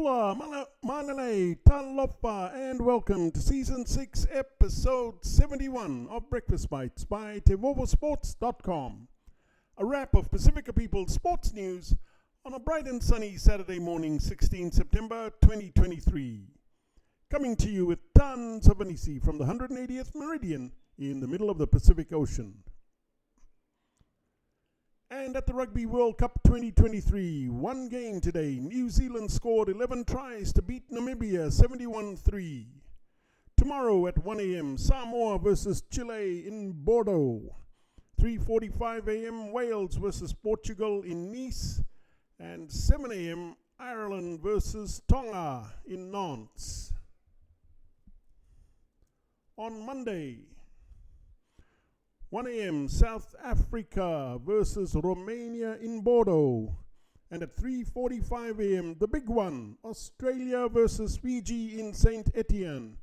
Bula, Manele, Talofa and Welcome to Season 6, Episode 71 of Breakfast Bites by TEIVOVOsports.com. A wrap of Pasifika People's sports news on a bright and sunny Saturday morning, 16 September 2023. Coming to you with tons of hanisi from the 180th meridian in the middle of the Pacific Ocean. And at the Rugby World Cup 2023, one game today, New Zealand scored 11 tries to beat Namibia 71-3. Tomorrow at 1 a.m, Samoa versus Chile in Bordeaux. 3:45 a.m, Wales versus Portugal in Nice. And 7 a.m, Ireland versus Tonga in Nantes. On Monday, 1 a.m, South Africa versus Romania in Bordeaux. And at 3:45 a.m, the big one, Australia versus Fiji in Saint-Étienne.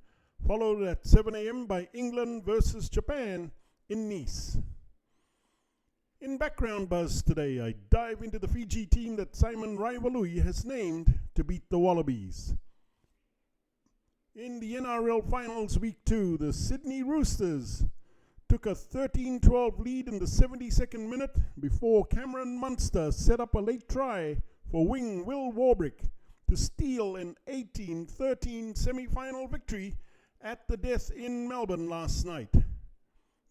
Followed at 7 a.m. by England versus Japan in Nice. In background buzz today, I dive into the Fiji team that Simon Raiwalui has named to beat the Wallabies. In the NRL Finals Week 2, the Sydney Roosters took a 13-12 lead in the 72nd minute before Cameron Munster set up a late try for Wing Will Warbrick to steal an 18-13 semi-final victory at the death in Melbourne last night.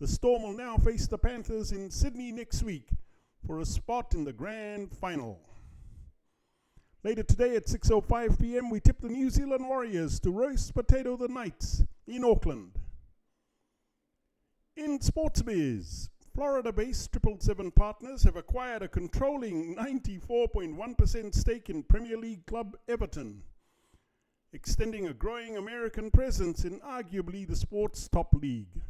The Storm will now face the Panthers in Sydney next week for a spot in the grand final. Later today at 6:05 p.m, we tip the New Zealand Warriors to roast potato the Knights in Auckland. In sports biz, Florida-based 777 Partners have acquired a controlling 94.1% stake in Premier League club Everton, extending a growing American presence in arguably the sport's top league.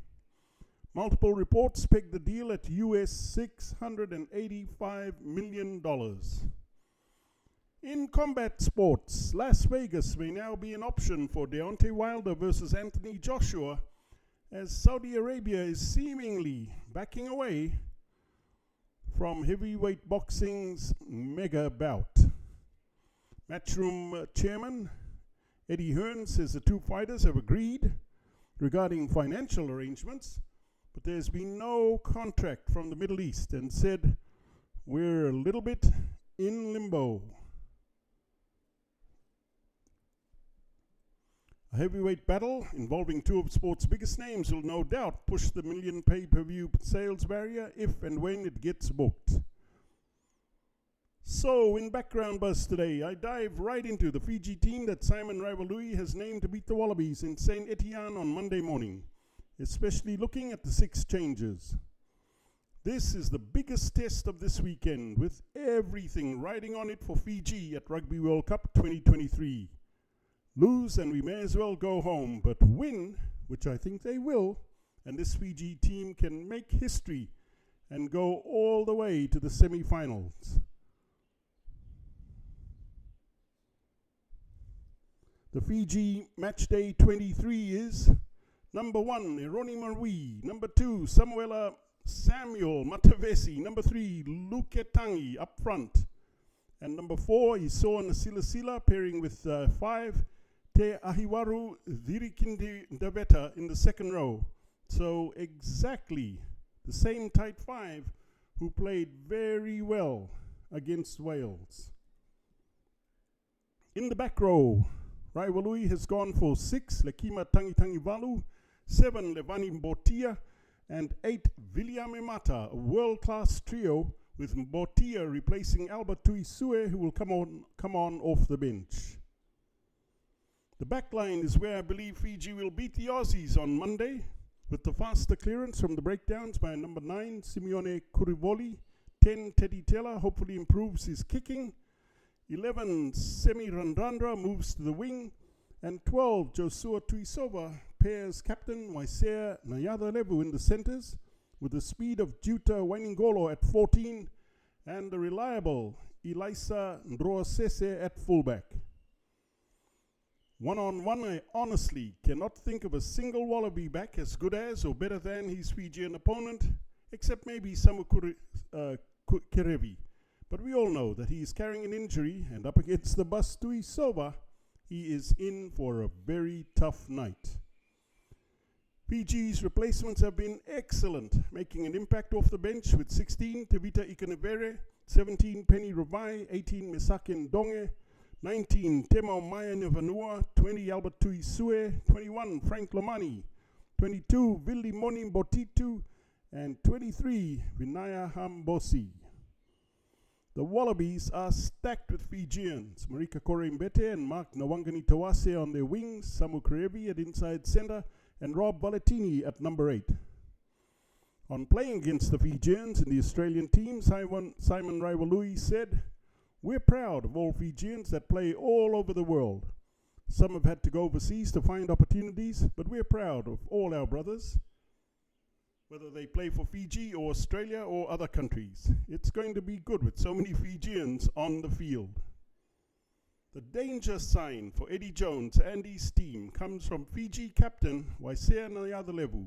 Multiple reports peg the deal at US $685 million. In combat sports, Las Vegas may now be an option for Deontay Wilder versus Anthony Joshua, as Saudi Arabia is seemingly backing away from heavyweight boxing's mega bout. Matchroom chairman Eddie Hearn says the two fighters have agreed regarding financial arrangements, but there's been no contract from the Middle East, and said we're a little bit in limbo. A heavyweight battle involving two of sport's biggest names will no doubt push the million pay-per-view sales barrier if and when it gets booked. So, in background buzz today, I dive right into the Fiji team that Simon Raiwalui has named to beat the Wallabies in Saint-Étienne on Monday morning, especially looking at the 6 changes. This is the biggest test of this weekend, with everything riding on it for Fiji at Rugby World Cup 2023. Lose and we may as well go home, but win, which I think they will, and this Fiji team can make history and go all the way to the semi-finals. The Fiji Matchday 23 is number 1, Eroni Marui, number 2, Samuel Matavesi, number 3, Luketangi up front, and number 4, Isoa Nasilasila pairing with 5, Te Ahiwaru Dirikindi Daveta in the second row. So exactly the same tight 5 who played very well against Wales. In the back row, Raiwalui has gone for 6, Lekima Tangitangivalu, 7, Levani Mbotia, and 8, Viliame Mata, a world-class trio with Mbotia replacing Albert Tuisue, who will come on off the bench. The back line is where I believe Fiji will beat the Aussies on Monday, with the faster clearance from the breakdowns by number 9, Simeone Kurivoli, 10, Teddy Tella hopefully improves his kicking, 11, Semi Randrandra moves to the wing, and 12, Joshua Tuisova pairs captain Waisea Nayadalevu in the centres, with the speed of Juta Wainingolo at 14, and the reliable Elisa Ndroasese at fullback. One-on-one, I honestly cannot think of a single Wallaby back as good as or better than his Fijian opponent, except maybe Samu Kerevi. But we all know that he is carrying an injury, and up against the bus Tuisova, he is in for a very tough night. Fiji's replacements have been excellent, making an impact off the bench with 16 Tevita Ikanevere, 17 Penny Ravai, 18 Misaki Ndonge, 19 Temau Maya Nevanua, 20 Albert Tuisue, 21 Frank Lomani, 22 Vili Moni Botitu, and 23 Vinaya Hambosi. The Wallabies are stacked with Fijians. Marika Korembete and Mark Nawangani Tawase on their wings, Samu Karevi at inside centre, and Rob Valentini at number 8. On playing against the Fijians in the Australian team, Simon Raiwalui said, "We're proud of all Fijians that play all over the world. Some have had to go overseas to find opportunities, but we're proud of all our brothers, whether they play for Fiji or Australia or other countries. It's going to be good with so many Fijians on the field." The danger sign for Eddie Jones and his team comes from Fiji captain Waisea Nayadalevu,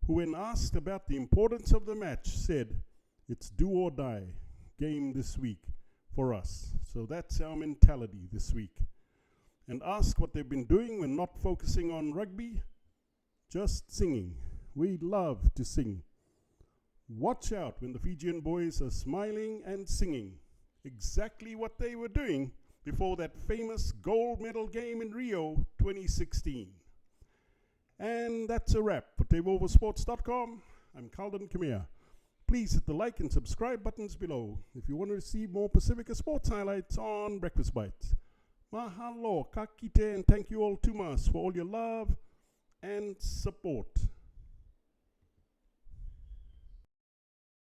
who when asked about the importance of the match said, "It's do or die game this week for us." So that's our mentality this week. And ask what they've been doing when not focusing on rugby, just singing. We love to sing. Watch out when the Fijian boys are smiling and singing. Exactly what they were doing before that famous gold medal game in Rio 2016. And that's a wrap for TEIVOVOsports.com. I'm Calden Khmer. Please hit the like and subscribe buttons below if you want to receive more Pacifica sports highlights on Breakfast Bites. Mahalo, ka kite, and thank you all too much for all your love and support.